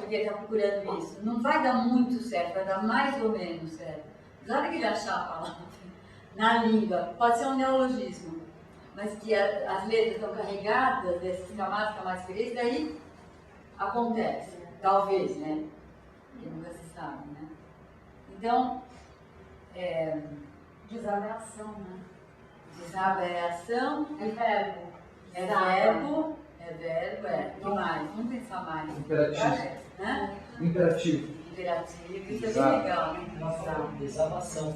porque ele está procurando isso. Não vai dar muito certo, vai dar mais ou menos certo. Na hora que ele achar a palavra na língua, pode ser um neologismo, mas que as letras estão carregadas dessas camadas mais felizes, daí acontece. Talvez, né? Porque nunca se sabe, né? Então, Desaba é ação, né? desaba é ação, É verbo. é verbo, que mais? Vamos pensar mais. Imperativo. Né? Imperativo. Imperativo, isso é Exato. bem legal, né? Desabação.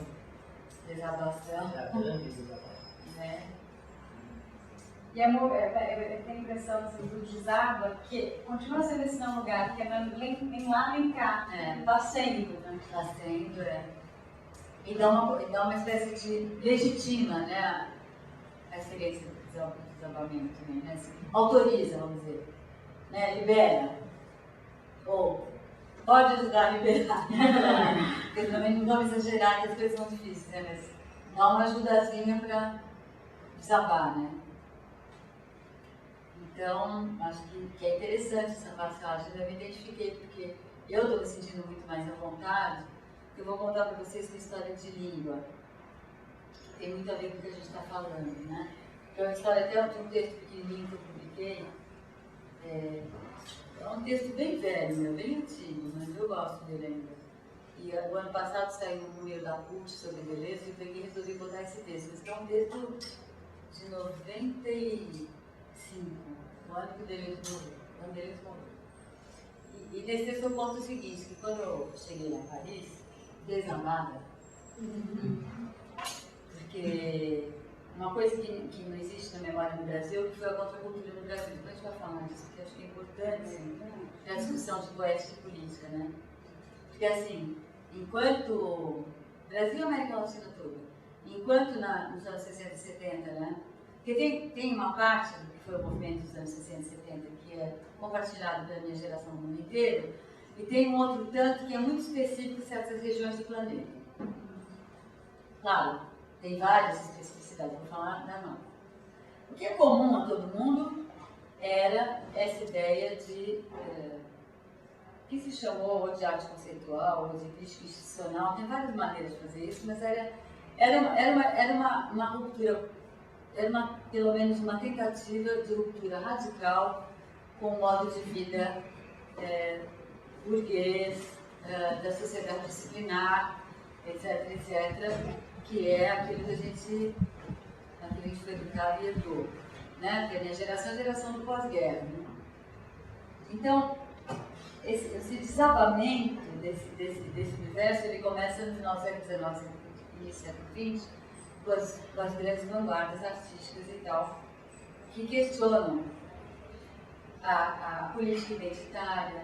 Desabação. É a grande desabação. Né? E eu tenho a impressão assim, do desaba que continua sendo esse não lugar, que é nem lá nem cá. Está sendo, né? Está sendo, E dá uma espécie de legitima, né? A experiência do desabamento também, né? Autoriza, vamos dizer. Né? Libera. Ou pode ajudar a liberar. Porque também não vamos exagerar que as coisas são difíceis, né? Mas dá uma ajudazinha para desabar, né? Então, acho que é interessante essa passagem. Eu me identifiquei porque eu estou me sentindo muito mais à vontade. Eu vou contar para vocês uma história de língua. Que tem muito a ver com o que a gente está falando, né? É uma história até de um texto pequenininho que eu publiquei. É um texto bem velho, bem antigo, mas eu gosto dele ainda. E o ano passado saiu um número da PUC sobre beleza e eu peguei e resolvi botar esse texto. Mas é um texto de 95, o ano que o Deleuze morreu. E nesse texto eu conto o seguinte, que quando eu cheguei lá em Paris, desarmada, porque uma coisa que não existe na memória no Brasil, que foi a contracultura no Brasil. Depois a gente vai falar disso, porque acho que é importante assim, a discussão de poética e política, né? Porque assim, enquanto Brasil e América Latina toda, enquanto nos anos 60 e 70, né? Porque tem uma parte do que foi o movimento dos anos 60 e 70 que é compartilhado pela minha geração no mundo inteiro, e tem um outro tanto que é muito específico em certas regiões do planeta. Claro, tem várias especificidades, vou falar da nossa. O que é comum a todo mundo era essa ideia de que se chamou ou de arte conceitual, ou de crítica institucional, tem várias maneiras de fazer isso, mas era uma ruptura, pelo menos uma tentativa de ruptura radical com o modo de vida burguês, da sociedade disciplinar, etc., que é aquilo que a gente foi educado e herdou, né? Porque a minha geração é a geração do pós-guerra, né? Então, esse desabamento desse universo, ele começa no final do século XIX, início do século XX, com as grandes vanguardas artísticas e tal, que questionam a política identitária,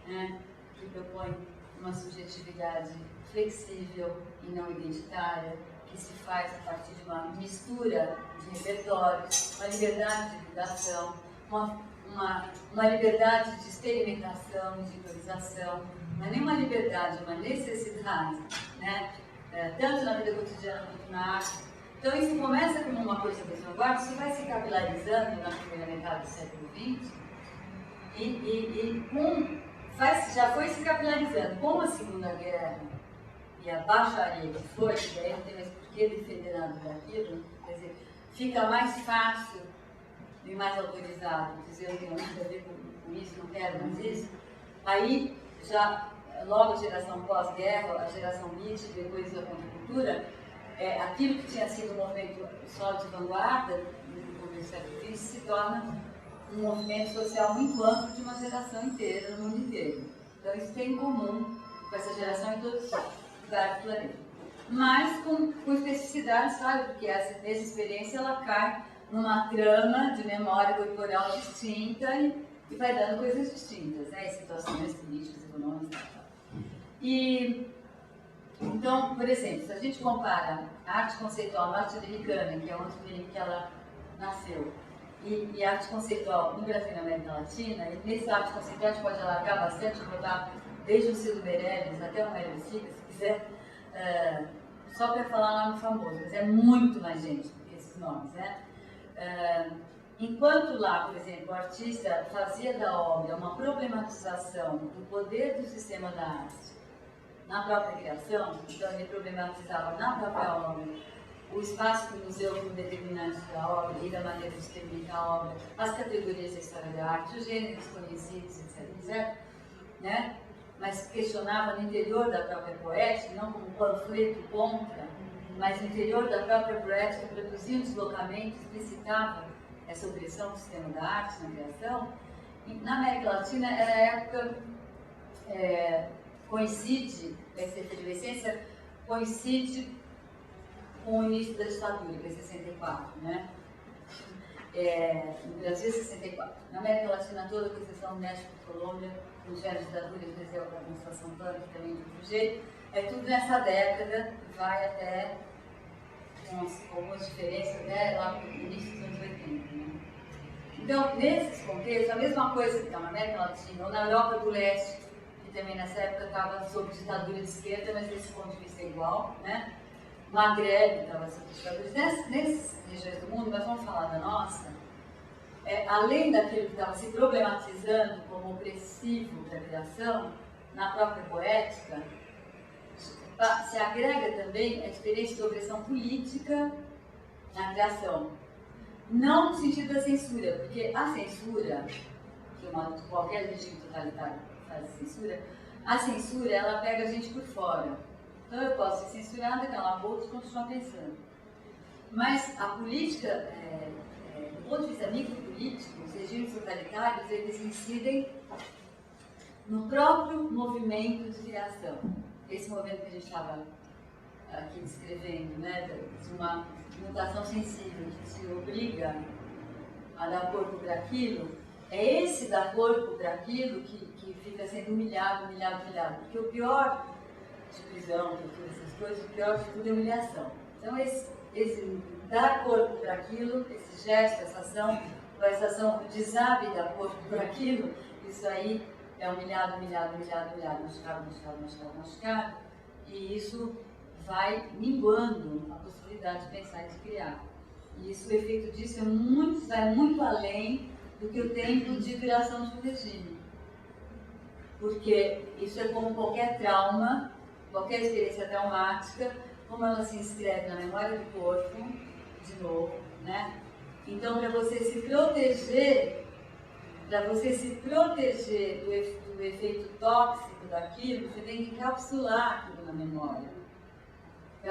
né, que propõe uma subjetividade flexível e não identitária, que se faz a partir de uma mistura de repertórios, uma liberdade de divulgação, uma liberdade de experimentação, de improvisação, não é nem uma liberdade, é uma necessidade, né? Tanto na vida cotidiana quanto na arte. Então isso começa como uma coisa das vanguardas, isso vai se capilarizando na primeira metade do século XX já foi se capilarizando. Com a Segunda Guerra e a baixaria que foi, daí não tem mais por que defender nada daquilo, quer dizer, fica mais fácil e mais autorizado dizer eu não tenho nada a ver com isso, não quero mais isso. Aí, já logo a geração pós-guerra, a geração beat, depois a contracultura, aquilo que tinha sido um movimento só de vanguarda, no começo do século XX, se torna um movimento social muito amplo de uma geração inteira, no mundo inteiro. Então isso tem em comum com essa geração em todos os lugares do planeta. Mas com especificidades, sabe? Porque essa experiência ela cai numa trama de memória corporal distinta e vai dando coisas distintas, né? Em situações políticas, econômicas e tal. E, então, por exemplo, se a gente compara a arte conceitual norte-americana, que é onde que ela nasceu, e arte conceitual no Brasil e na América Latina, e nesse arte conceitual a gente pode alargar bastante, botar desde o Ciro Meirelles até o Mário Sica, se quiser, só para falar nome famoso, mas é muito mais gente do que esses nomes, né? Enquanto lá, por exemplo, o artista fazia da obra uma problematização do poder do sistema da arte na própria criação, então ele problematizava na própria obra o espaço do museu como determinante da obra e da maneira de terminar a obra, as categorias da história da arte, os gêneros conhecidos, etc. Né? Mas questionava no interior da própria poética, não como panfleto contra, mas no interior da própria poética produzia um deslocamento, explicitava essa opressão do sistema da arte na criação. E na América Latina, era a época, coincide, essa efervescência coincide com o início da ditadura, que é 64, né? No Brasil é 64. Na América Latina toda, com exceção do México e Colômbia, com já a ditadura, Brasil, a administração plana, que também de outro jeito, é tudo nessa década, vai até, com algumas diferenças, até lá para o início dos anos 80. Né? Então, nesses contextos, a mesma coisa que está na América Latina, ou na Europa do Leste, que também nessa época estava sob ditadura de esquerda, mas desse ponto de vista é igual, né? Maghreb estava sob ditadura. Nessas regiões do mundo, nós vamos falar da nossa, além daquilo que estava se problematizando como opressivo da criação, na própria poética, se agrega também a experiência de opressão política na criação. Não no sentido da censura, porque a censura, que qualquer regime totalitário faz censura, a censura ela pega a gente por fora. Então eu posso ser censurada, calar a boca e continuar pensando. Mas a política, do ponto de vista micropolítico, os regimes totalitários, eles incidem no próprio movimento de criação. Esse movimento que a gente estava aqui descrevendo, né, de uma mutação sensível que se obriga a dar corpo para aquilo, é esse dar corpo para aquilo que fica sendo humilhado. Porque o pior de prisão, tortura, essas coisas, o pior de tudo é humilhação. Então, esse dar corpo para aquilo, esse gesto, essa ação desabe dar corpo para aquilo, isso aí é humilhado, machucado, e isso vai minguando a possibilidade de pensar e de criar. E isso, o efeito disso vai muito além do que o tempo de duração de um regime. Porque isso é como qualquer trauma, qualquer experiência traumática, como ela se inscreve na memória do corpo, de novo, né? Então, para você se proteger do efeito tóxico daquilo, você tem que encapsular aquilo na memória. É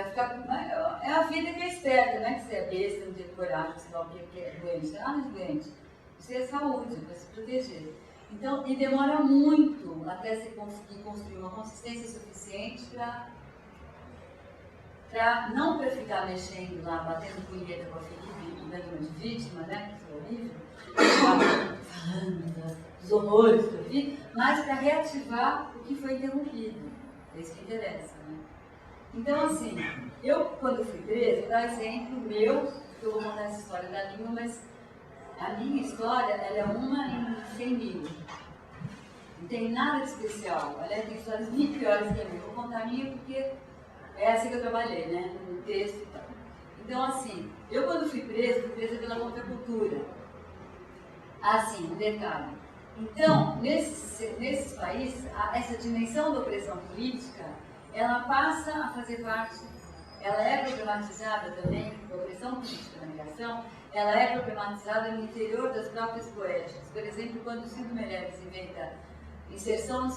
a vida que é esperta, não é que você é besta, não tem coragem, sei lá o que é doente. Você não é doente. Isso é saúde, para se proteger. Então, e demora muito até você conseguir construir uma consistência suficiente não para ficar mexendo lá, batendo punheta com a vítima de vítima, né, que é horrível, falando dos horrores que eu vi, mas para reativar o que foi interrompido. É isso que interessa, né? Então, assim, eu, quando fui presa, vou dar exemplo meu, que eu vou contar essa história da língua, mas a minha história, ela é uma em 100 mil. Não tem nada de especial. Aliás, tem histórias muito piores que a minha. Vou contar a minha porque é essa que eu trabalhei, né? No texto e tal. Então, assim, eu quando fui presa pela contracultura. Assim, um detalhe. Então, nesses países, essa dimensão da opressão política, ela passa a fazer parte, ela é problematizada também, a opressão política na criação, ela é problematizada no interior das próprias poéticas. Por exemplo, quando o Ciro Meirelles inventa inserção